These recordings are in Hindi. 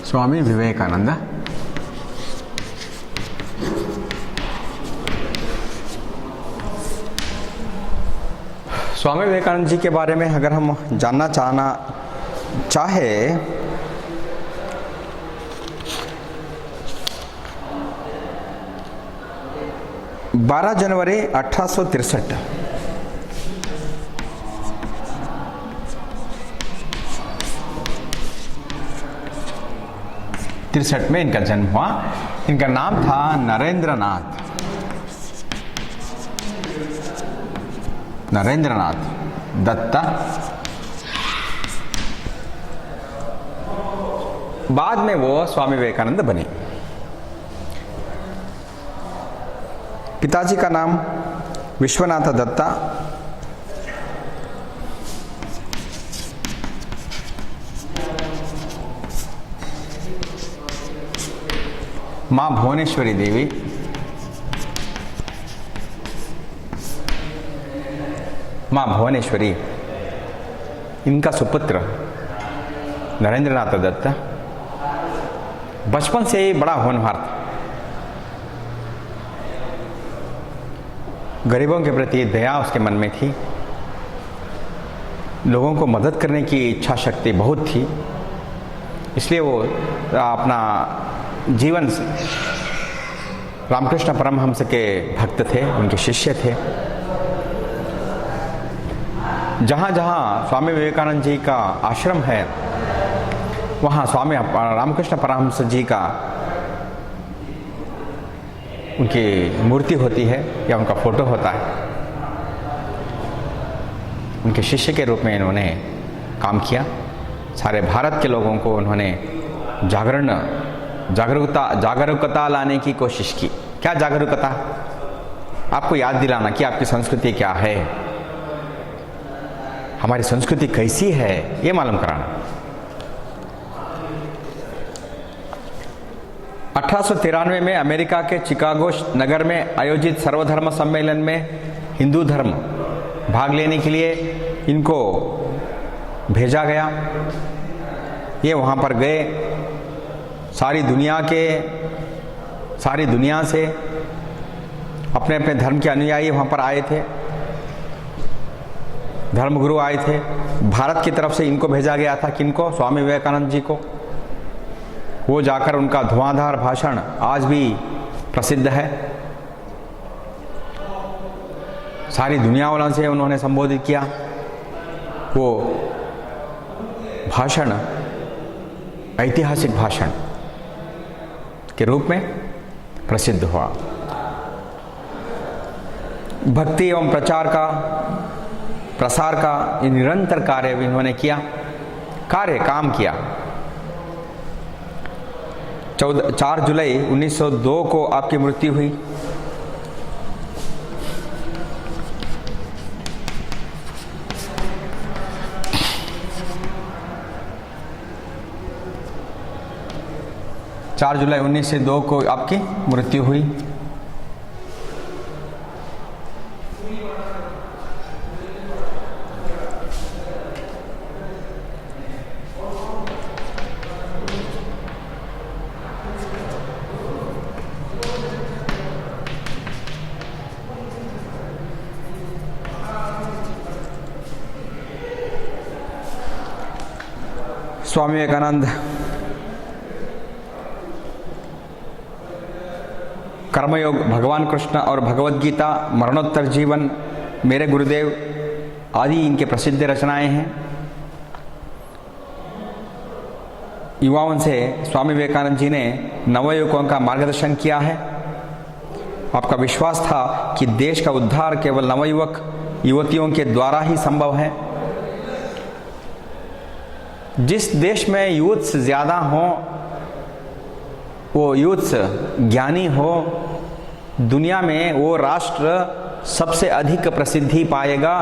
स्वामी विवेकानंद। स्वामी विवेकानंद जी के बारे में अगर हम जानना चाहे 12 जनवरी 1863 में इनका जन्म हुआ। इनका नाम था नरेंद्रनाथ दत्ता। बाद में वो स्वामी विवेकानंद बने। पिताजी का नाम विश्वनाथ दत्ता, मां भुवनेश्वरी देवी, मां भुवनेश्वरी इनका सुपुत्र नरेंद्रनाथ दत्ता बचपन से ही बड़ा होनहार था। गरीबों के प्रति दया उसके मन में थी, लोगों को मदद करने की इच्छा शक्ति बहुत थी। इसलिए वो अपना जीवन रामकृष्ण परमहंस के भक्त थे, उनके शिष्य थे। जहाँ जहाँ स्वामी विवेकानंद जी का आश्रम है वहाँ स्वामी रामकृष्ण परमहंस जी का उनकी मूर्ति होती है या उनका फोटो होता है। उनके शिष्य के रूप में इन्होंने काम किया। सारे भारत के लोगों को उन्होंने जागरूकता लाने की कोशिश की। क्या जागरूकता? आपको याद दिलाना कि आपकी संस्कृति क्या है, हमारी संस्कृति कैसी है, ये मालूम कराना। 1893 में अमेरिका के चिकागो नगर में आयोजित सर्वधर्म सम्मेलन में हिंदू धर्म भाग लेने के लिए इनको भेजा गया। ये वहाँ पर गए। सारी दुनिया से अपने अपने धर्म के अनुयायी वहाँ पर आए थे, धर्मगुरु आए थे। भारत की तरफ से इनको भेजा गया था। किनको? स्वामी विवेकानंद जी को। वो जाकर उनका धुआंधार भाषण आज भी प्रसिद्ध है। सारी दुनिया वालों से उन्होंने संबोधित किया। वो भाषण ऐतिहासिक भाषण के रूप में प्रसिद्ध हुआ। भक्ति एवं प्रसार का निरंतर कार्य भी इन्होंने किया, काम किया। 4 जुलाई 1902 को आपकी मृत्यु हुई। जुलाई 1902 को आपकी मृत्यु हुई। स्वामी विवेकानंद कर्मयोग, भगवान कृष्ण और भगवद गीता, मरणोत्तर जीवन, मेरे गुरुदेव आदि इनके प्रसिद्ध रचनाएं हैं। युवाओं से स्वामी विवेकानंद जी ने नवयुवकों का मार्गदर्शन किया है। आपका विश्वास था कि देश का उद्धार केवल नवयुवक युवतियों के द्वारा ही संभव है। जिस देश में यूथ्स ज़्यादा हों, वो यूथ्स ज्ञानी हो, दुनिया में वो राष्ट्र सबसे अधिक प्रसिद्धि पाएगा,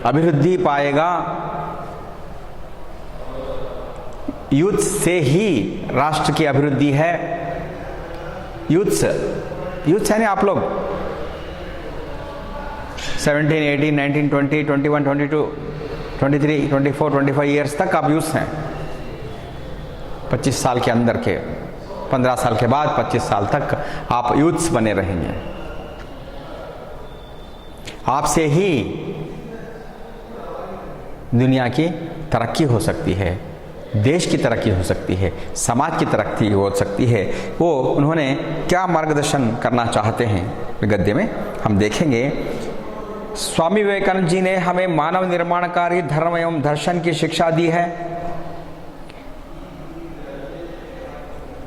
अभिवृद्धि पाएगा। यूथ्स से ही राष्ट्र की अभिवृद्धि है। यूथ्स है ना आप लोग 17, 18, 19, 20, 21, 22, 23, 24, 25 ईयर्स तक आप यूथ हैं। 25 साल के अंदर के, 15 साल के बाद 25 साल तक आप यूथ्स बने रहेंगे। आपसे ही दुनिया की तरक्की हो सकती है, देश की तरक्की हो सकती है, समाज की तरक्की हो सकती है। वो उन्होंने क्या मार्गदर्शन करना चाहते हैं गद्य में हम देखेंगे। स्वामी विवेकानंद जी ने हमें मानव निर्माणकारी धर्म एवं दर्शन की शिक्षा दी है।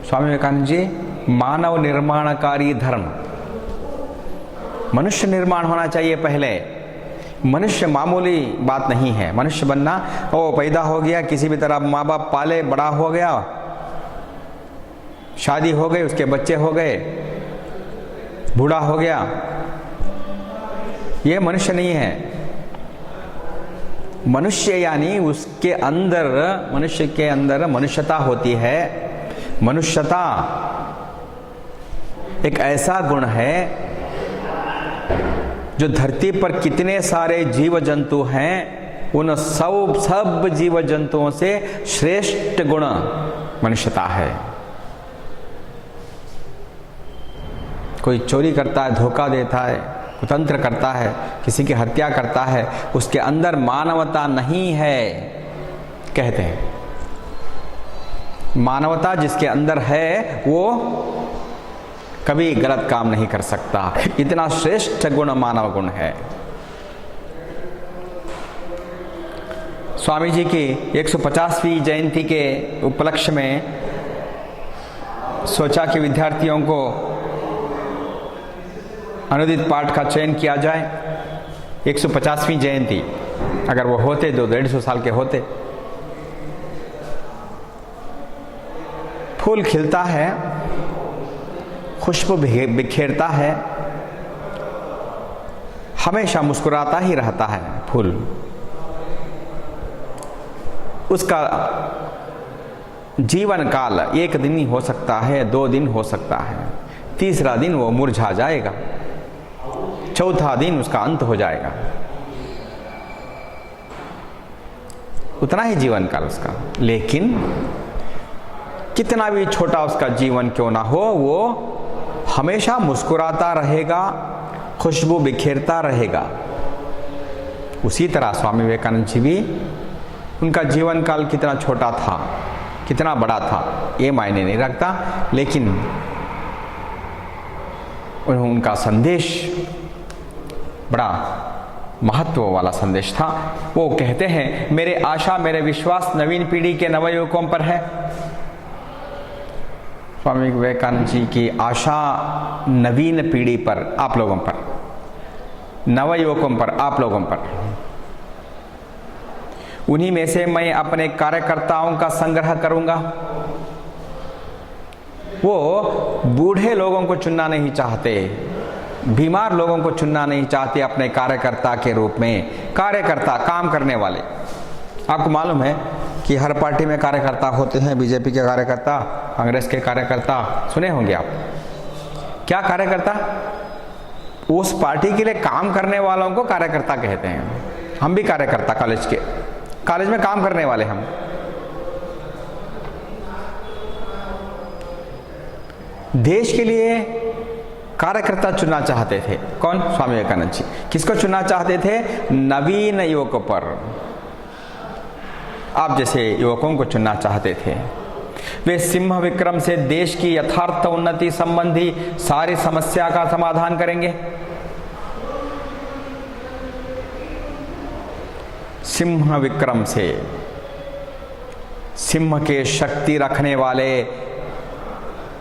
स्वामी विवेकानंद जी मानव निर्माणकारी धर्म, मनुष्य निर्माण होना चाहिए पहले। मनुष्य मामूली बात नहीं है। मनुष्य बनना, वो पैदा हो गया, किसी भी तरह माँ बाप पाले, बड़ा हो गया, शादी हो गई, उसके बच्चे हो गए, बूढ़ा हो गया, ये मनुष्य नहीं है। मनुष्य यानी उसके अंदर, मनुष्य के अंदर मनुष्यता होती है। मनुष्यता एक ऐसा गुण है जो धरती पर कितने सारे जीव जंतु हैं, उन सब जीव जंतुओं से श्रेष्ठ गुण मनुष्यता है। कोई चोरी करता है, धोखा देता है, कुतंत्र करता है, किसी की हत्या करता है, उसके अंदर मानवता नहीं है कहते हैं। मानवता जिसके अंदर है वो कभी गलत काम नहीं कर सकता। इतना श्रेष्ठ गुण मानव गुण है। स्वामी जी की 150वीं जयंती के उपलक्ष्य में सोचा कि विद्यार्थियों को अनुदित पाठ का चयन किया जाए। 150वीं जयंती अगर वो होते तो 150 साल के होते। फूल खिलता है, खुशबू बिखेरता है, हमेशा मुस्कुराता ही रहता है फूल। उसका जीवन काल 1 दिन ही हो सकता है, 2 दिन हो सकता है, तीसरा दिन वो मुरझा जाएगा, चौथा दिन उसका अंत हो जाएगा। उतना ही जीवन काल उसका। लेकिन कितना भी छोटा उसका जीवन क्यों ना हो, वो हमेशा मुस्कुराता रहेगा, खुशबू बिखेरता रहेगा। उसी तरह स्वामी विवेकानंद जी भी, उनका जीवन काल कितना छोटा था, कितना बड़ा था, ये मायने नहीं रखता, लेकिन उनका संदेश बड़ा महत्व वाला संदेश था। वो कहते हैं, मेरे आशा मेरे विश्वास नवीन पीढ़ी के नवयुवकों पर है। स्वामी विवेकानंद जी की आशा नवीन पीढ़ी पर, आप लोगों पर, नवयुवकों पर, आप लोगों पर। उन्हीं में से मैं अपने कार्यकर्ताओं का संग्रह करूंगा। वो बूढ़े लोगों को चुनना नहीं चाहते, बीमार लोगों को चुनना नहीं चाहते अपने कार्यकर्ता के रूप में। कार्यकर्ता, काम करने वाले। आपको मालूम है कि हर पार्टी में कार्यकर्ता होते हैं। बीजेपी के कार्यकर्ता, कांग्रेस के कार्यकर्ता, सुने होंगे आप। क्या कार्यकर्ता? उस पार्टी के लिए काम करने वालों को कार्यकर्ता कहते हैं। हम भी कार्यकर्ता, कॉलेज में काम करने वाले हम। देश के लिए कार्यकर्ता चुनना चाहते थे। कौन? स्वामी विवेकानंद जी। किसको चुनना चाहते थे? नवीन युवकों पर, आप जैसे युवकों को चुनना चाहते थे। वे सिंह विक्रम से देश की यथार्थ उन्नति संबंधी सारी समस्या का समाधान करेंगे। सिंह विक्रम से, सिंह के शक्ति रखने वाले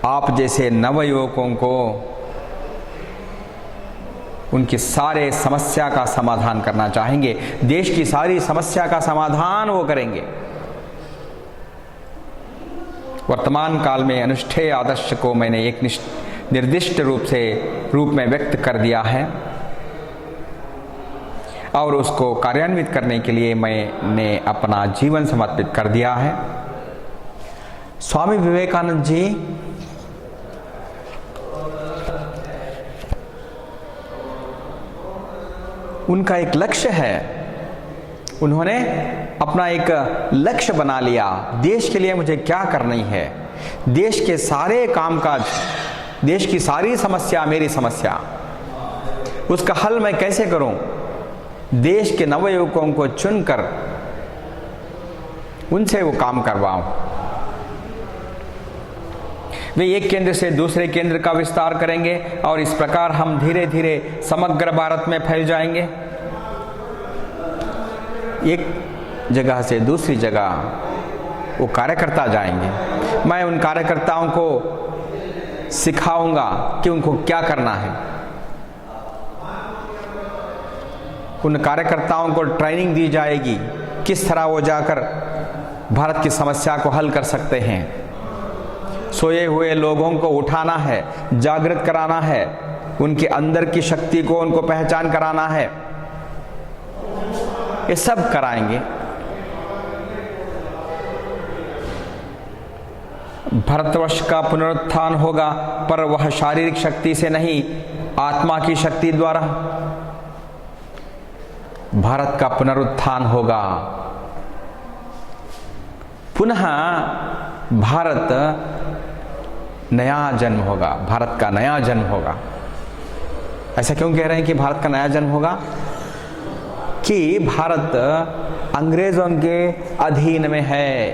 आप जैसे नवयुवकों को उनकी सारे समस्या का समाधान करना चाहेंगे। देश की सारी समस्या का समाधान वो करेंगे। वर्तमान काल में अनुष्ठेय आदर्श को मैंने एक निर्दिष्ट रूप में व्यक्त कर दिया है और उसको कार्यान्वित करने के लिए मैंने अपना जीवन समर्पित कर दिया है। स्वामी विवेकानंद जी उनका एक लक्ष्य है, उन्होंने अपना एक लक्ष्य बना लिया, देश के लिए मुझे क्या करनी है, देश के सारे कामकाज, देश की सारी समस्या मेरी समस्या, उसका हल मैं कैसे करूं। देश के नवयुवकों को चुनकर उनसे वो काम करवाऊं। वे एक केंद्र से दूसरे केंद्र का विस्तार करेंगे और इस प्रकार हम धीरे धीरे समग्र भारत में फैल जाएंगे। एक जगह से दूसरी जगह वो कार्यकर्ता जाएंगे। मैं उन कार्यकर्ताओं को सिखाऊंगा कि उनको क्या करना है। उन कार्यकर्ताओं को ट्रेनिंग दी जाएगी, किस तरह वो जाकर भारत की समस्या को हल कर सकते हैं। सोए हुए लोगों को उठाना है, जागृत कराना है, उनके अंदर की शक्ति को उनको पहचान कराना है, ये सब कराएंगे। भारतवर्ष का पुनरुत्थान होगा, पर वह शारीरिक शक्ति से नहीं, आत्मा की शक्ति द्वारा भारत का पुनरुत्थान होगा। पुनः भारत नया जन्म होगा, भारत का नया जन्म होगा। ऐसा क्यों कह रहे हैं कि भारत का नया जन्म होगा? कि भारत अंग्रेजों के अधीन में है,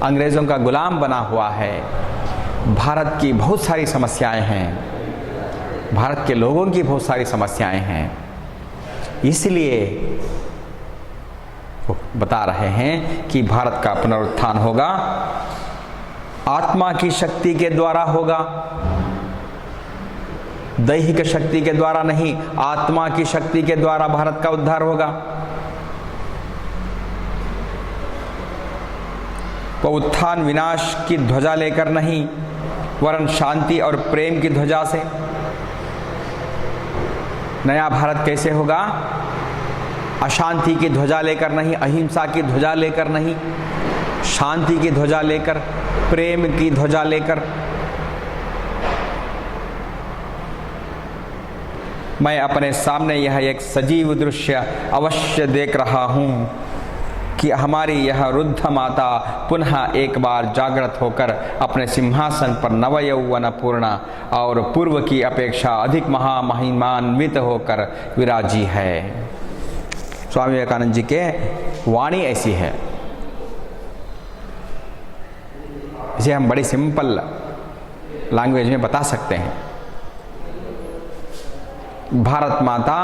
अंग्रेजों का गुलाम बना हुआ है। भारत की बहुत सारी समस्याएं हैं, भारत के लोगों की बहुत सारी समस्याएं हैं। इसलिए वो बता रहे हैं कि भारत का पुनरुत्थान होगा, आत्मा की शक्ति के द्वारा होगा, दैहिक शक्ति के द्वारा नहीं, आत्मा की शक्ति के द्वारा भारत का उद्धार होगा। वो उत्थान विनाश की ध्वजा लेकर नहीं, वरन शांति और प्रेम की ध्वजा से। नया भारत कैसे होगा? अशांति की ध्वजा लेकर नहीं, अहिंसा की ध्वजा लेकर नहीं, शांति की ध्वजा लेकर, प्रेम की ध्वजा लेकर। मैं अपने सामने यह एक सजीव दृश्य अवश्य देख रहा हूं कि हमारी यह रुद्ध माता पुनः एक बार जागृत होकर अपने सिंहासन पर नवयौवन पूर्ण और पूर्व की अपेक्षा अधिक महामहिमान्वित होकर विराजी है। स्वामी विवेकानंद जी के वाणी ऐसी है। इसे हम बड़ी सिंपल लैंग्वेज में बता सकते हैं। भारत माता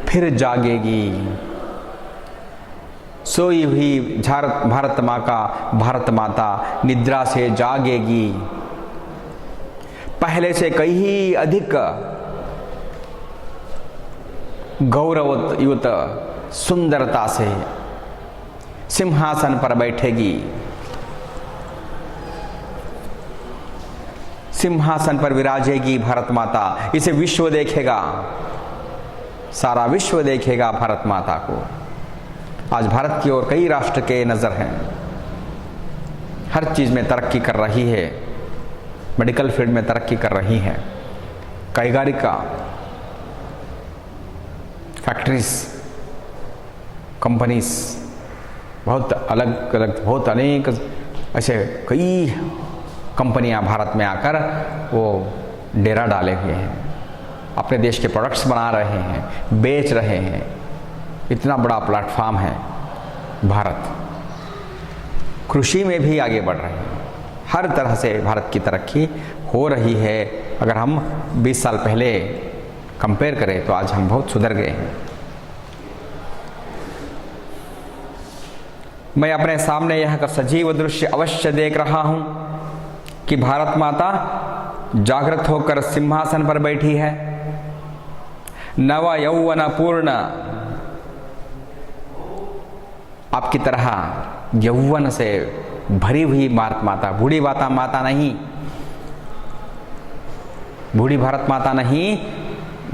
फिर जागेगी, सोई हुई भारत माँ का भारत माता निद्रा से जागेगी, पहले से कहीं अधिक गौरवयुत सुंदरता से सिंहासन पर बैठेगी। सिंहासन पर विराजेगी भारत माता। इसे विश्व देखेगा, सारा विश्व देखेगा भारत माता को। आज भारत की ओर कई राष्ट्र के नजर हैं, हर चीज में तरक्की कर रही है, मेडिकल फील्ड में तरक्की कर रही है, कईगारिका, फैक्ट्रीज, कंपनीज, बहुत अलग अलग, बहुत अनेक ऐसे कई कंपनियां भारत में आकर वो डेरा डाले हुए हैं, अपने देश के प्रोडक्ट्स बना रहे हैं, बेच रहे हैं। इतना बड़ा प्लेटफॉर्म है भारत। कृषि में भी आगे बढ़ रहे हैं, हर तरह से भारत की तरक्की हो रही है। अगर हम 20 साल पहले कंपेयर करें तो आज हम बहुत सुधर गए हैं। मैं अपने सामने यह का सजीव दृश्य अवश्य देख रहा हूं कि भारत माता जागृत होकर सिंहासन पर बैठी है। नव यौवन पूर्ण, आपकी तरह यौवन से भरी हुई भारत माता, बूढ़ी माता नहीं, बूढ़ी भारत माता नहीं,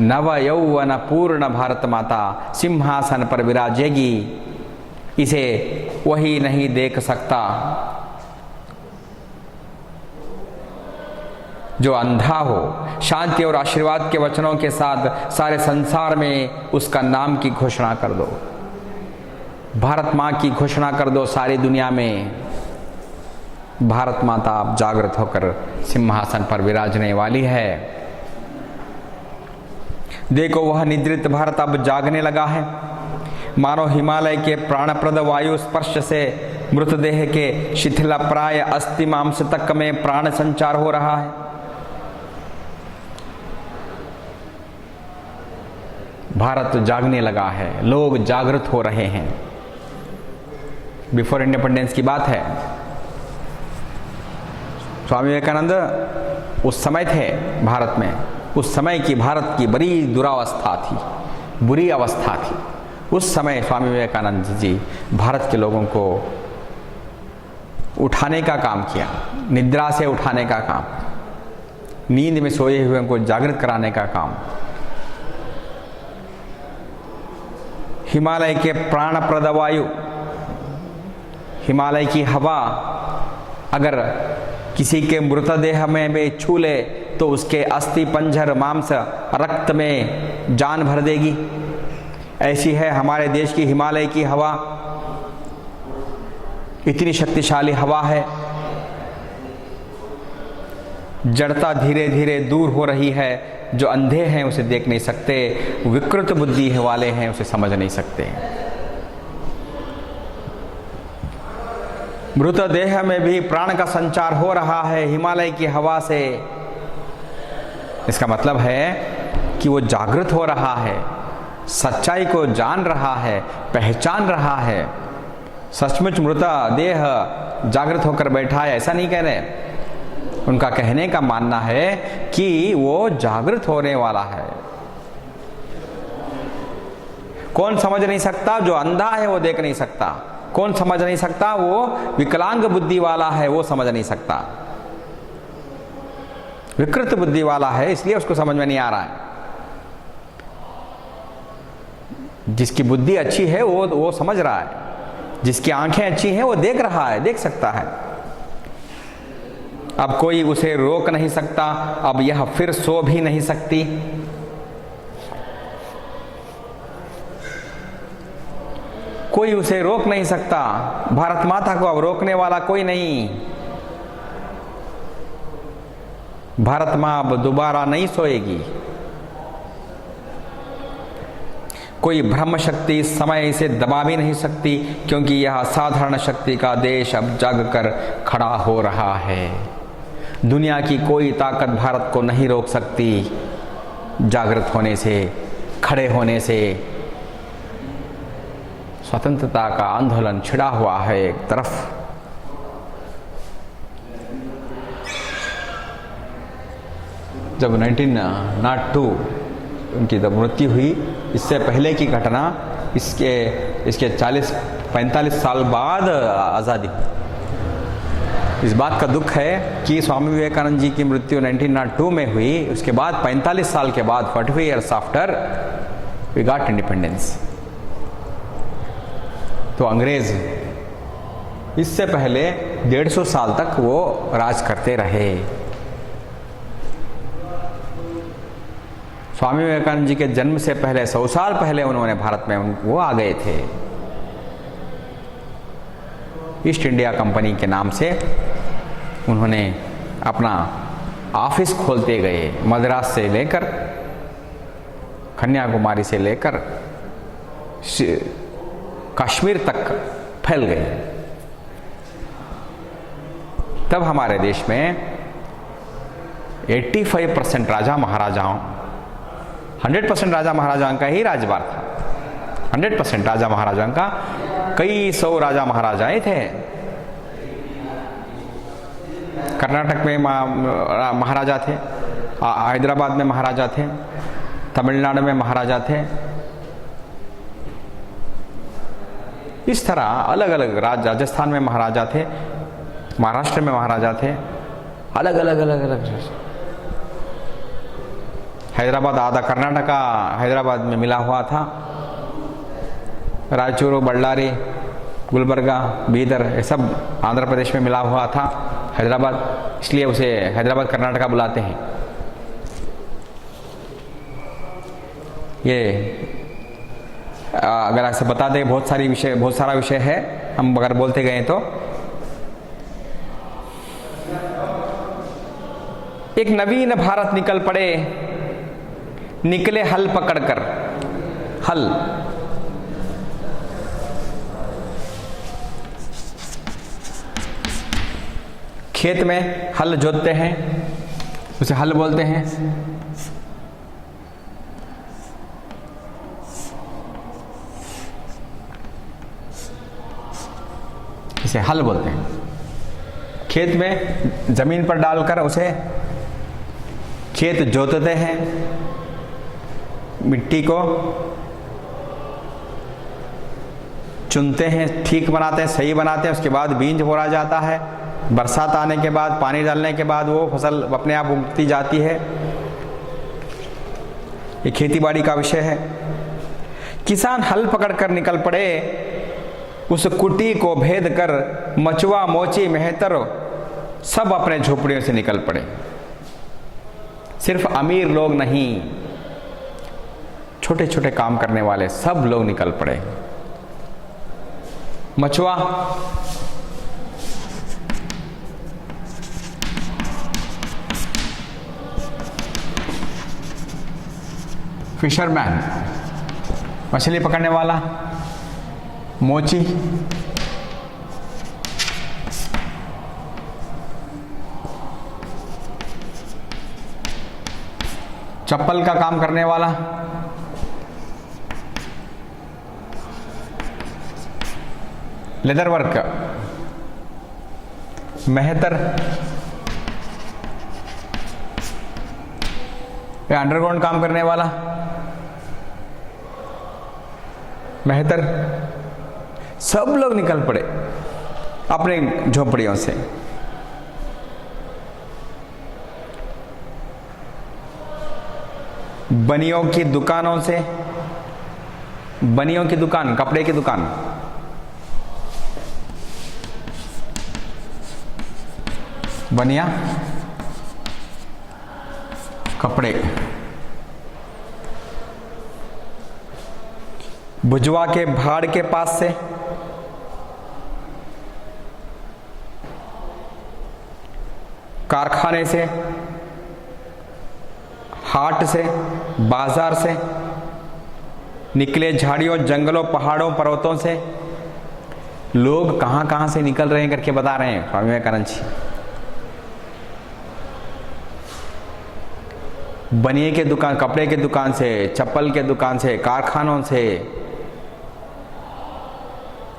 नव यौवन पूर्ण भारत माता सिंहासन पर विराजेगी। इसे वही नहीं देख सकता जो अंधा हो, शांति और आशीर्वाद के वचनों के साथ सारे संसार में उसका नाम की घोषणा कर दो। भारत माँ की घोषणा कर दो सारी दुनिया में। भारत माता अब जागृत होकर सिंहासन पर विराजने वाली है। देखो वह निद्रित भारत अब जागने लगा है। मानो हिमालय के प्राणप्रद वायु स्पर्श से मृतदेह के शिथिलप्राय अस्थि मांस तक में प्राण संचार हो रहा है। भारत जागने लगा है, लोग जागृत हो रहे हैं। बिफोर इंडिपेंडेंस की बात है। स्वामी विवेकानंद उस समय थे भारत में, उस समय की भारत की बड़ी दुरावस्था थी, बुरी अवस्था थी। उस समय स्वामी विवेकानंद जी भारत के लोगों को उठाने का काम किया, निद्रा से उठाने का काम, नींद में सोए हुए को जागृत कराने का काम। हिमालय के प्राणप्रद वायु, हिमालय की हवा अगर किसी के मृतदेह में भी छू ले तो उसके अस्थि पंजर मांस रक्त में जान भर देगी। ऐसी है हमारे देश की हिमालय की हवा, इतनी शक्तिशाली हवा है। जड़ता धीरे धीरे दूर हो रही है। जो अंधे हैं उसे देख नहीं सकते, विकृत बुद्धि वाले हैं उसे समझ नहीं सकते। मृतदेह में भी प्राण का संचार हो रहा है हिमालय की हवा से। इसका मतलब है कि वो जागृत हो रहा है, सच्चाई को जान रहा है, पहचान रहा है। सचमुच मृतदेह जागृत होकर बैठा है ऐसा नहीं कह रहे। उनका कहने का मानना है कि वो जागृत होने वाला है। कौन समझ नहीं सकता? जो अंधा है वो देख नहीं सकता। कौन समझ नहीं सकता? वो विकलांग बुद्धि वाला है, वो समझ नहीं सकता। विकृत बुद्धि वाला है इसलिए उसको समझ में नहीं आ रहा है। जिसकी बुद्धि अच्छी है वो समझ रहा है, जिसकी आंखें अच्छी हैं वो देख रहा है, देख सकता है। अब कोई उसे रोक नहीं सकता। अब यह फिर सो भी नहीं सकती। कोई उसे रोक नहीं सकता। भारत माता को अब रोकने वाला कोई नहीं। भारत मां अब दोबारा नहीं सोएगी। कोई ब्रह्म शक्ति इस समय इसे दबा भी नहीं सकती, क्योंकि यह असाधारण शक्ति का देश अब जागकर खड़ा हो रहा है। दुनिया की कोई ताकत भारत को नहीं रोक सकती जागृत होने से, खड़े होने से। स्वतंत्रता का आंदोलन छिड़ा हुआ है एक तरफ। जब 1902 उनकी जब मृत्यु हुई, इससे पहले की घटना, इसके 40-45 साल बाद आज़ादी हुई। इस बात का दुख है कि स्वामी विवेकानंद जी की मृत्यु 1902 में हुई। उसके बाद 45 साल के बाद 45 years after we got independence. तो अंग्रेज इससे पहले 150 साल तक वो राज करते रहे। स्वामी विवेकानंद जी के जन्म से पहले 100 साल पहले उन्होंने भारत में वो आ गए थे। ईस्ट इंडिया कंपनी के नाम से उन्होंने अपना ऑफिस खोलते गए। मद्रास से लेकर कन्याकुमारी से लेकर कश्मीर तक फैल गए। तब हमारे देश में 85% राजा महाराजाओं, 100% राजा महाराजाओं का ही राजभार था। 100% राजा महाराजाओं का, कई सौ राजा महाराजाएं थे। कर्नाटक में महाराजा थे, हैदराबाद में महाराजा थे, तमिलनाडु में महाराजा थे। इस तरह अलग अलग राजस्थान में महाराजा थे, महाराष्ट्र में महाराजा थे, अलग अलग। हैदराबाद, आधा कर्नाटका हैदराबाद में मिला हुआ था। रायचूर, बल्लारी, गुलबर्गा, बीदर, ये सब आंध्र प्रदेश में मिला हुआ था। हैदराबाद, इसलिए उसे हैदराबाद कर्नाटका बुलाते हैं। ये अगर ऐसे बता दें, बहुत सारा विषय है, हम अगर बोलते गए तो। एक नवीन भारत निकल पड़े, निकले हल पकड़कर। हल, खेत में हल जोतते हैं, उसे हल बोलते हैं। इसे हल बोलते हैं। खेत में जमीन पर डालकर उसे खेत जोतते हैं, मिट्टी को चुनते हैं, ठीक बनाते हैं, सही बनाते हैं। उसके बाद बीज बोया जाता है। बरसात आने के बाद, पानी डालने के बाद वो फसल अपने आप उगती जाती है। ये खेती बाड़ी का विषय है। किसान हल पकड़कर निकल पड़े, उस कुटी को भेद कर मचुआ मोची मेहतर सब अपने झोपड़ियों से निकल पड़े। सिर्फ अमीर लोग नहीं, छोटे छोटे काम करने वाले सब लोग निकल पड़े। मचुआ फिशरमैन, मछली पकड़ने वाला। मोची चप्पल का काम करने वाला। Leather work. मेहतर या अंडरग्राउंड काम करने वाला। मेहतर। सब लोग निकल पड़े अपने झोपड़ियों से। बनियों की दुकानों से, बनियों की दुकान, कपड़े की दुकान। बनिया कपड़े। भुजवा के भाड़ के पास से, कारखाने से, हाट से, बाजार से निकले, झाड़ियों जंगलों पहाड़ों पर्वतों से लोग कहां कहां से निकल रहे हैं करके बता रहे हैं स्वामी विवेकानंद जी। बनिए के दुकान, कपड़े के दुकान से, चप्पल के दुकान से, कारखानों से,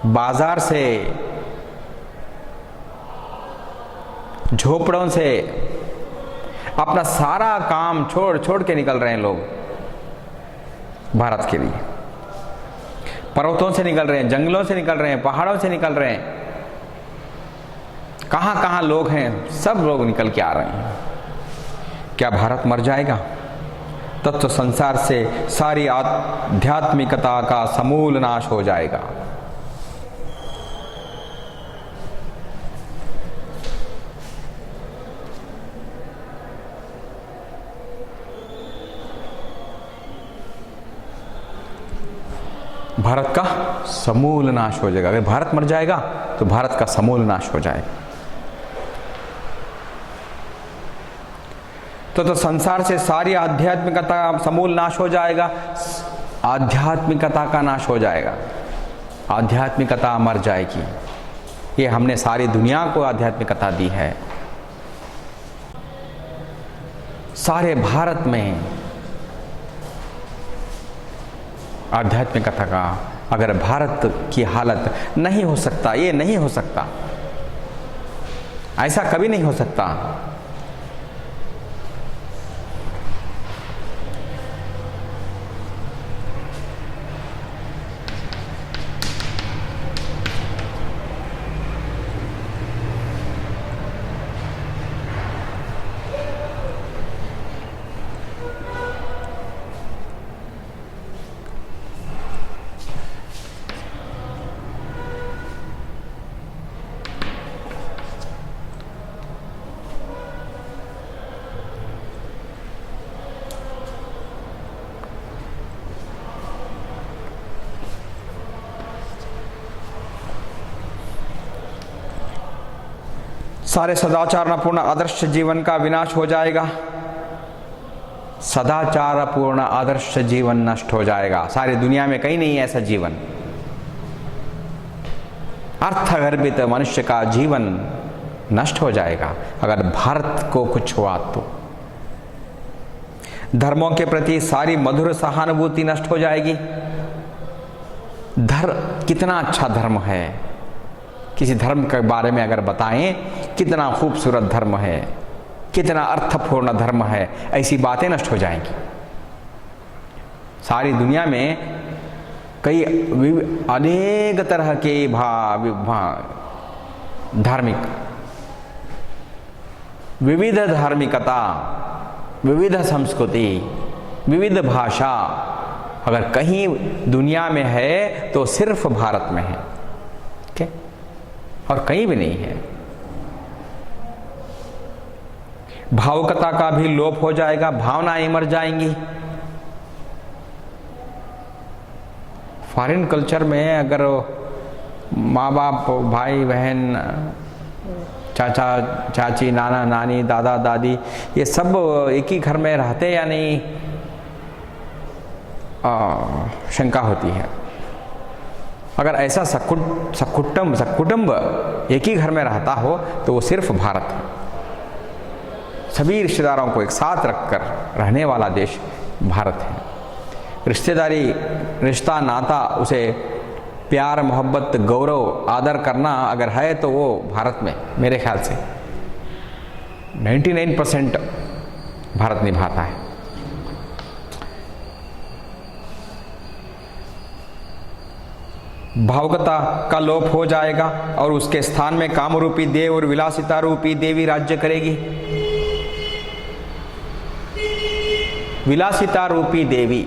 बाजार से, झोपड़ों से अपना सारा काम छोड़ छोड़ के निकल रहे हैं लोग भारत के लिए। पर्वतों से निकल रहे हैं, जंगलों से निकल रहे हैं, पहाड़ों से निकल रहे हैं। कहां कहां लोग हैं, सब लोग निकल के आ रहे हैं। क्या भारत मर जाएगा? तब तो संसार से सारी आध्यात्मिकता का समूल नाश हो जाएगा। भारत का समूल नाश हो जाएगा। अगर भारत मर जाएगा तो भारत का समूल नाश हो जाएगा। तो संसार से सारी आध्यात्मिकता का समूल नाश हो जाएगा। आध्यात्मिकता का नाश हो जाएगा, आध्यात्मिकता मर जाएगी। ये हमने सारी दुनिया को आध्यात्मिकता दी है। सारे भारत में आध्यात्मिकता का अगर भारत की हालत नहीं हो सकता, ये नहीं हो सकता, ऐसा कभी नहीं हो सकता। सारे सदाचारपूर्ण आदर्श जीवन का विनाश हो जाएगा। सदाचारपूर्ण आदर्श जीवन नष्ट हो जाएगा। सारी दुनिया में कहीं नहीं है ऐसा जीवन। अर्थगर्भित मनुष्य का जीवन नष्ट हो जाएगा अगर भारत को कुछ हुआ तो। धर्मों के प्रति सारी मधुर सहानुभूति नष्ट हो जाएगी। कितना अच्छा धर्म है, किसी धर्म के बारे में अगर बताएं कितना खूबसूरत धर्म है, कितना अर्थपूर्ण धर्म है, ऐसी बातें नष्ट हो जाएंगी। सारी दुनिया में कई अनेक तरह के धार्मिक विविध धार्मिकता, विविध संस्कृति, विविध भाषा अगर कहीं दुनिया में है तो सिर्फ भारत में है, ठीक है, और कहीं भी नहीं है। भावुकता का भी लोप हो जाएगा, भावनाएं मर जाएंगी। फॉरेन कल्चर में अगर माँ बाप, भाई बहन, चाचा चाची, नाना नानी, दादा दादी ये सब एक ही घर में रहते या नहीं, शंका होती है। अगर ऐसा सकुटुंब एक ही घर में रहता हो तो वो सिर्फ भारत है। सभी रिश्तेदारों को एक साथ रखकर रहने वाला देश भारत है। रिश्तेदारी, रिश्ता, नाता, उसे प्यार, मोहब्बत, गौरव, आदर करना अगर है तो वो भारत में मेरे ख्याल से 99% भारत निभाता है। भावुकता का लोप हो जाएगा और उसके स्थान में काम रूपी देव और विलासिता रूपी देवी राज्य करेगी। विलासिता रूपी देवी,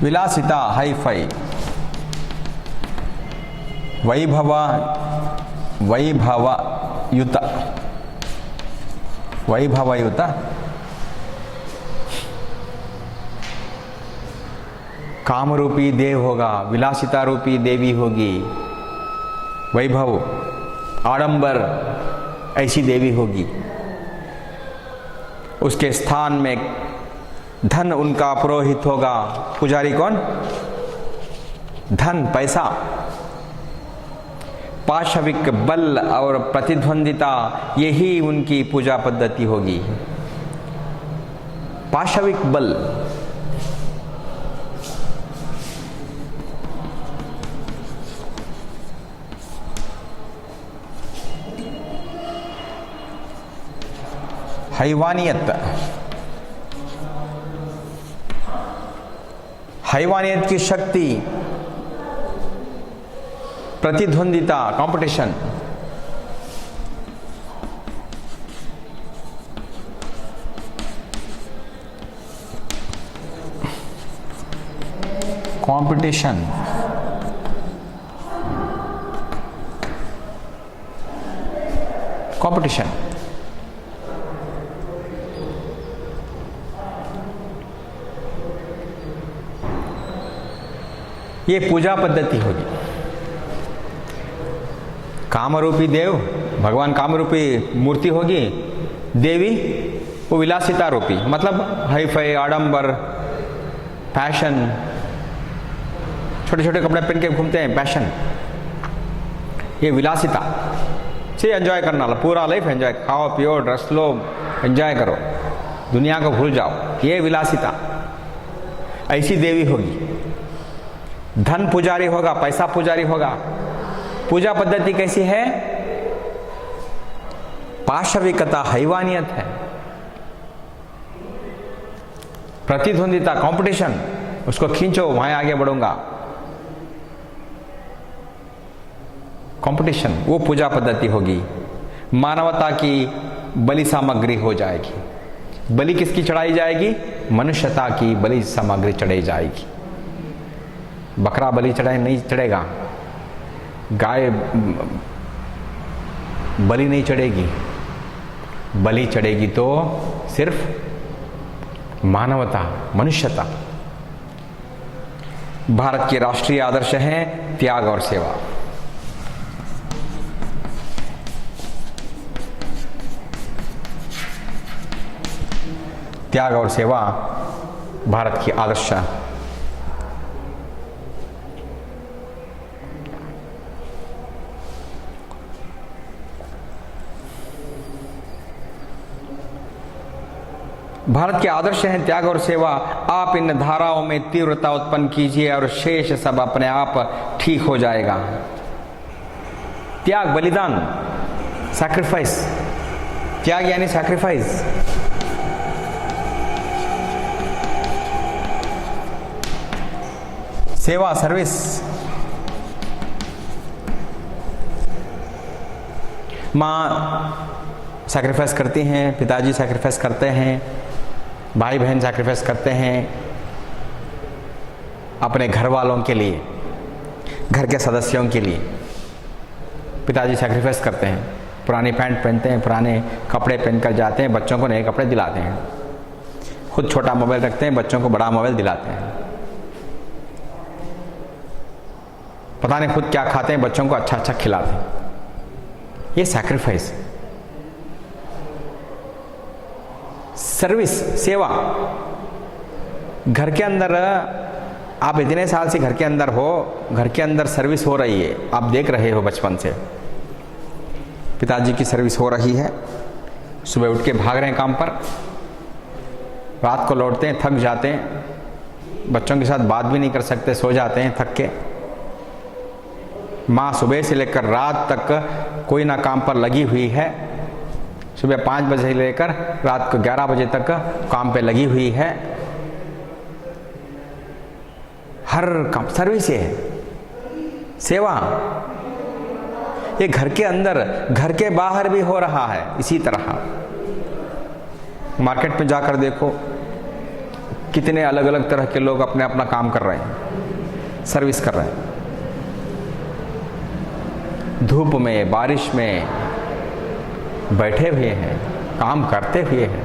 विलासिता, हाई फाई, वैभवयुत काम रूपी देव होगा, विलासिता रूपी देवी होगी, वैभव, आडंबर ऐसी देवी होगी। उसके स्थान में धन उनका पुरोहित होगा। पुजारी कौन? धन, पैसा। पाशविक बल और प्रतिद्वंदिता, यही उनकी पूजा पद्धति होगी। पाशविक बल, हैवानियत, हैवानियत की शक्ति, प्रतिद्वंदिता, कंपटीशन, कंपटीशन, कंपटीशन, ये पूजा पद्धति होगी। कामरूपी देव, भगवान कामरूपी मूर्ति होगी। देवी वो विलासिता रूपी, मतलब हाई फाई, आडंबर, फैशन, छोटे छोटे कपड़े पहन के घूमते हैं, पैशन, ये विलासिता से एंजॉय करना, पूरा लाइफ एंजॉय, खाओ पियो, ड्रेस लो, एंजॉय करो, दुनिया को भूल जाओ, ये विलासिता। ऐसी देवी होगी। धन पुजारी होगा, पैसा पुजारी होगा। पूजा पद्धति कैसी है? पाशविकता, हैवानियत है। प्रतिद्वंदिता, कंपटीशन, उसको खींचो, वहां आगे बढ़ूंगा, कंपटीशन, वो पूजा पद्धति होगी। मानवता की बलि सामग्री हो जाएगी। बलि किसकी चढ़ाई जाएगी? मनुष्यता की बलि सामग्री चढ़ाई जाएगी। बकरा बलि चढ़ाए नहीं चढ़ेगा, गाय बलि नहीं चढ़ेगी। बलि चढ़ेगी तो सिर्फ मानवता, मनुष्यता। भारत के राष्ट्रीय आदर्श हैं त्याग और सेवा। त्याग और सेवा भारत की आदर्श। भारत के आदर्श हैं त्याग और सेवा। आप इन धाराओं में तीव्रता उत्पन्न कीजिए और शेष सब अपने आप ठीक हो जाएगा। त्याग बलिदान, सैक्रिफाइस। त्याग यानी सैक्रिफाइस। सेवा, सर्विस। माँ सैक्रिफाइस करती हैं, पिताजी सैक्रिफाइस करते हैं, भाई बहन सैक्रिफाइस करते हैं अपने घर वालों के लिए, घर के सदस्यों के लिए। पिताजी सैक्रिफाइस करते हैं, पुरानी पैंट पहनते हैं, पुराने कपड़े पहनकर जाते हैं, बच्चों को नए कपड़े दिलाते हैं। खुद छोटा मोबाइल रखते हैं, बच्चों को बड़ा मोबाइल दिलाते हैं। पता नहीं खुद क्या खाते हैं, बच्चों को अच्छा अच्छा खिलाते हैं। ये सैक्रिफाइस। सर्विस, सेवा। घर के अंदर आप इतने साल से घर के अंदर हो, घर के अंदर सर्विस हो रही है, आप देख रहे हो बचपन से। पिताजी की सर्विस हो रही है, सुबह उठ के भाग रहे हैं काम पर, रात को लौटते हैं, थक जाते हैं, बच्चों के साथ बात भी नहीं कर सकते, सो जाते हैं थक के। माँ सुबह से लेकर रात तक कोई ना काम पर लगी हुई है, सुबह 5 बजे से लेकर रात को 11 बजे तक काम पे लगी हुई है। हर काम सर्विस है, सेवा। ये घर के अंदर, घर के बाहर भी हो रहा है इसी तरह। मार्केट में जाकर देखो कितने अलग अलग तरह के लोग अपने अपना काम कर रहे हैं, सर्विस कर रहे हैं। धूप में, बारिश में बैठे हुए हैं, काम करते हुए हैं।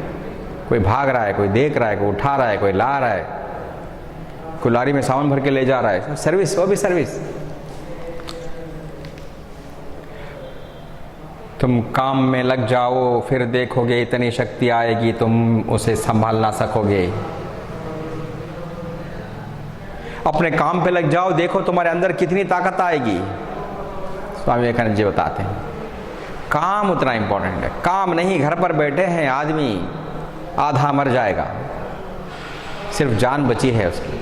कोई भाग रहा है, कोई देख रहा है, कोई उठा रहा है, कोई ला रहा है, कोई लारी में सामान भर के ले जा रहा है। सर्विस, वो भी सर्विस। तुम काम में लग जाओ, फिर देखोगे इतनी शक्ति आएगी तुम उसे संभाल ना सकोगे। अपने काम पे लग जाओ, देखो तुम्हारे अंदर कितनी ताकत आएगी। स्वामी विवेकानंद जी बताते हैं काम उतना इंपॉर्टेंट है। काम नहीं, घर पर बैठे हैं आदमी आधा मर जाएगा, सिर्फ जान बची है उसकी।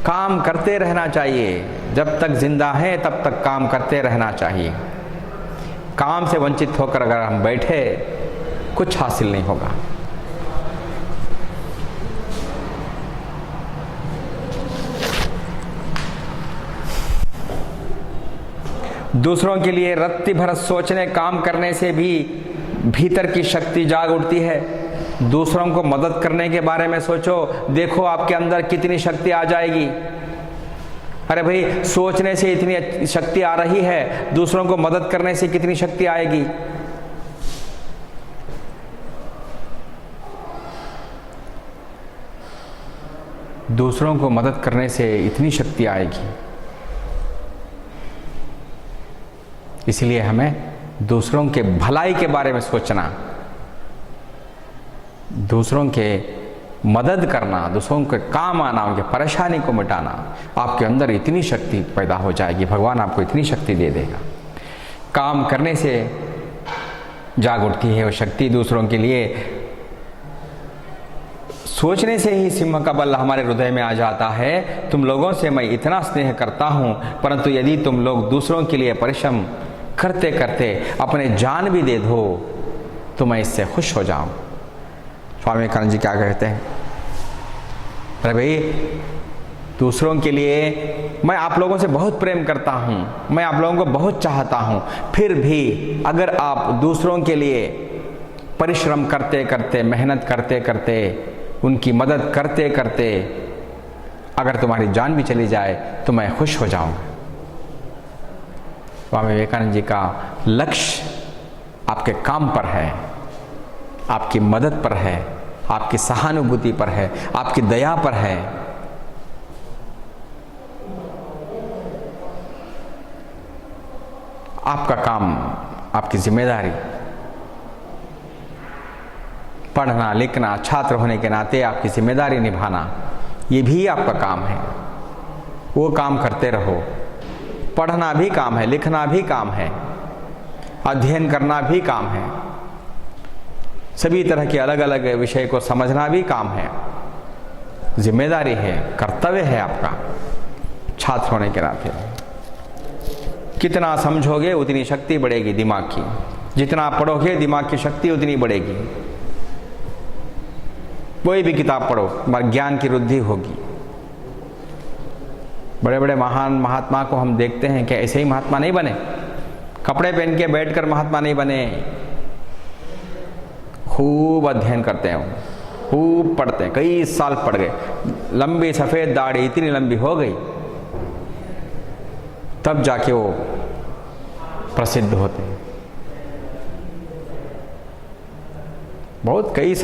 काम करते रहना चाहिए, जब तक जिंदा है तब तक काम करते रहना चाहिए। काम से वंचित होकर अगर हम बैठे, कुछ हासिल नहीं होगा। दूसरों के लिए रत्ती भर सोचने, काम करने से भी भीतर की शक्ति जाग उठती है। दूसरों को मदद करने के बारे में सोचो, देखो आपके अंदर कितनी शक्ति आ जाएगी। अरे भाई, सोचने से इतनी शक्ति आ रही है, दूसरों को मदद करने से कितनी शक्ति आएगी। दूसरों को मदद करने से इतनी शक्ति आएगी। इसलिए हमें दूसरों के भलाई के बारे में सोचना, दूसरों के मदद करना, दूसरों के काम आना, उनके परेशानी को मिटाना, आपके अंदर इतनी शक्ति पैदा हो जाएगी। भगवान आपको इतनी शक्ति दे देगा। काम करने से जाग उठती है वो शक्ति दूसरों के लिए। सोचने से ही सिंह का बल हमारे हृदय में आ जाता है। तुम लोगों से मैं इतना स्नेह करता हूं, परंतु यदि तुम लोग दूसरों के लिए परिश्रम करते करते अपने जान भी दे दो तो मैं इससे खुश हो जाऊं। स्वामी विवेकानंद जी क्या कहते हैं? अरे भाई, दूसरों के लिए मैं आप लोगों से बहुत प्रेम करता हूं, मैं आप लोगों को बहुत चाहता हूं, फिर भी अगर आप दूसरों के लिए परिश्रम करते करते, मेहनत करते करते, उनकी मदद करते करते अगर तुम्हारी जान भी चली जाए तो मैं खुश हो जाऊंगा। स्वामी विवेकानंद जी का लक्ष्य आपके काम पर है, आपकी मदद पर है, आपकी सहानुभूति पर है, आपकी दया पर है। आपका काम, आपकी जिम्मेदारी, पढ़ना लिखना, छात्र होने के नाते आपकी जिम्मेदारी निभाना, ये भी आपका काम है। वो काम करते रहो। पढ़ना भी काम है, लिखना भी काम है, अध्ययन करना भी काम है, सभी तरह के अलग अलग विषय को समझना भी काम है, जिम्मेदारी है, कर्तव्य है आपका छात्र होने के नाते। कितना समझोगे उतनी शक्ति बढ़ेगी दिमाग की, जितना पढ़ोगे दिमाग की शक्ति उतनी बढ़ेगी। कोई भी किताब पढ़ो, ज्ञान की वृद्धि होगी। बड़े बड़े महान महात्मा को हम देखते हैं कि ऐसे ही महात्मा नहीं बने, कपड़े पहन के बैठकर महात्मा नहीं बने। खूब अध्ययन करते हैं, खूब पढ़ते हैं, कई साल पढ़ गए, लंबी सफ़ेद दाढ़ी इतनी लंबी हो गई, तब जाके वो प्रसिद्ध होते हैं। बहुत कई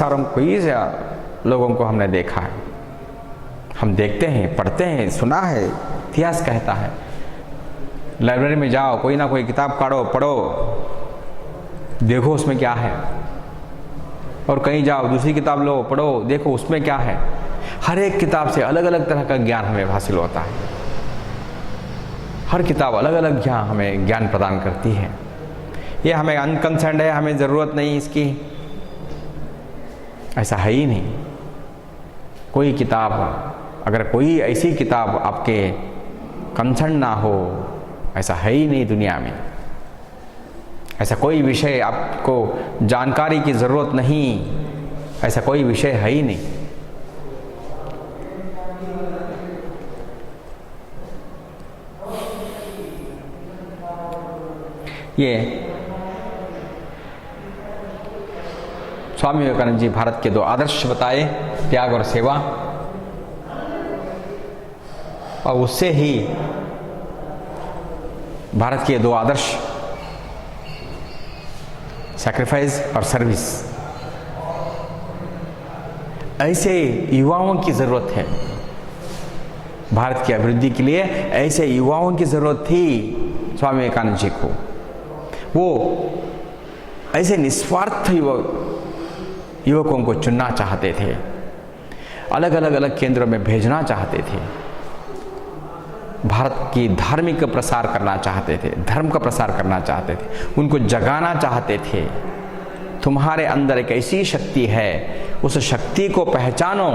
लोगों को हमने देखा है, हम देखते हैं, पढ़ते हैं, सुना है, इतिहास कहता है। लाइब्रेरी में जाओ, कोई ना कोई किताब काढ़ो, पढ़ो, देखो उसमें क्या है। और कहीं जाओ, दूसरी किताब लो, पढ़ो, देखो उसमें क्या है। हर एक किताब से अलग अलग तरह का ज्ञान हमें हासिल होता है। हर किताब अलग अलग हमें ज्ञान प्रदान करती है। ये हमें अनकंसर्न्ड है, हमें ज़रूरत नहीं इसकी, ऐसा है ही नहीं। कोई किताब, अगर कोई ऐसी किताब आपके कंसर्न ना हो, ऐसा है ही नहीं दुनिया में। ऐसा कोई विषय आपको जानकारी की ज़रूरत नहीं, ऐसा कोई विषय है ही नहीं। ये स्वामी विवेकानंद जी भारत के 2 आदर्श बताए, त्याग और सेवा, और उससे ही भारत के 2 आदर्श, सैक्रिफाइस और सर्विस। ऐसे युवाओं की ज़रूरत है भारत की अभिवृद्धि के लिए। ऐसे युवाओं की ज़रूरत थी स्वामी विवेकानंद जी को। वो ऐसे निस्वार्थ युवकों को चुनना चाहते थे, अलग अलग केंद्रों में भेजना चाहते थे, भारत की धार्मिक का प्रसार करना चाहते थे, धर्म का प्रसार करना चाहते थे, उनको जगाना चाहते थे। तुम्हारे अंदर एक ऐसी शक्ति है, उस शक्ति को पहचानो,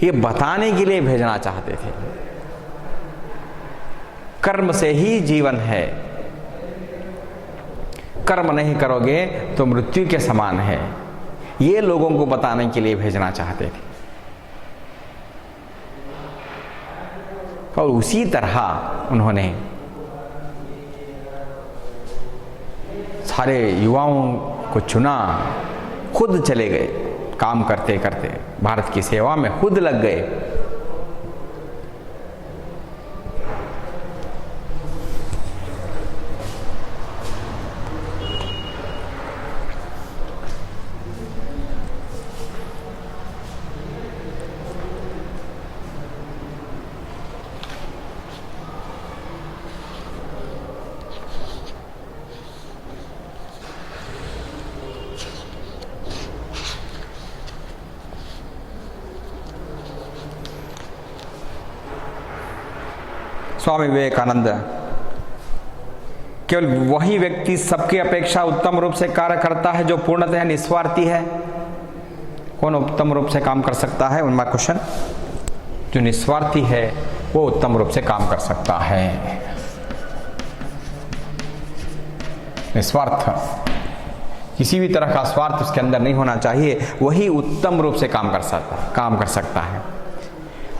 ये बताने के लिए भेजना चाहते थे। कर्म से ही जीवन है, कर्म नहीं करोगे तो मृत्यु के समान है, ये लोगों को बताने के लिए भेजना चाहते थे। और उसी तरह उन्होंने सारे युवाओं को चुना, खुद चले गए, काम करते करते भारत की सेवा में खुद लग गए। स्वामी विवेकानंद, केवल वही व्यक्ति सबकी अपेक्षा उत्तम रूप से कार्य करता है जो पूर्णतः निस्वार्थी है। कौन उत्तम रूप से काम कर सकता है? उनका क्वेश्चन। जो निस्वार्थी है वो उत्तम रूप से काम कर सकता है। निस्वार्थ, किसी भी तरह का स्वार्थ उसके अंदर नहीं होना चाहिए, वही उत्तम रूप से काम कर सकता है।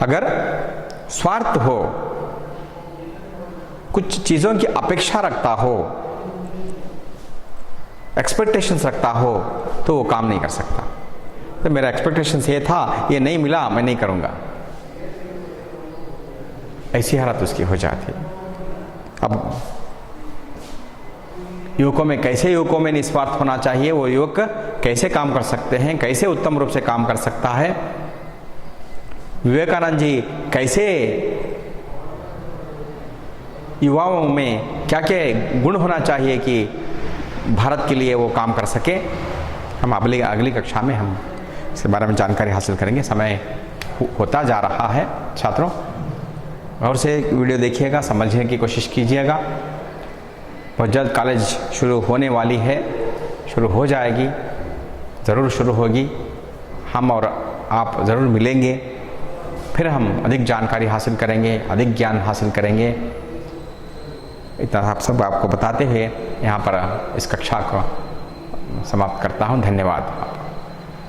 अगर स्वार्थ हो, कुछ चीज़ों की अपेक्षा रखता हो, एक्सपेक्टेशंस रखता हो, तो वो काम नहीं कर सकता। तो मेरा एक्सपेक्टेशंस ये था, ये नहीं मिला, मैं नहीं करूँगा, ऐसी हालत उसकी हो जाती। अब युवकों में कैसे युवकों में निस्वार्थ होना चाहिए, वो युवक कैसे काम कर सकते हैं, कैसे उत्तम रूप से काम कर सकता है, विवेकानंद जी कैसे युवाओं में क्या क्या गुण होना चाहिए कि भारत के लिए वो काम कर सके। हम अगली कक्षा में हम इसके बारे में जानकारी हासिल करेंगे। समय होता जा रहा है छात्रों, और से वीडियो देखिएगा, समझने की कोशिश कीजिएगा। बहुत जल्द कॉलेज शुरू होने वाली है, शुरू हो जाएगी, ज़रूर शुरू होगी। हम और आप ज़रूर मिलेंगे, फिर हम अधिक जानकारी हासिल करेंगे, अधिक ज्ञान हासिल करेंगे। इतना आप सब आपको बताते हुए यहाँ पर इस कक्षा को समाप्त करता हूँ। धन्यवाद।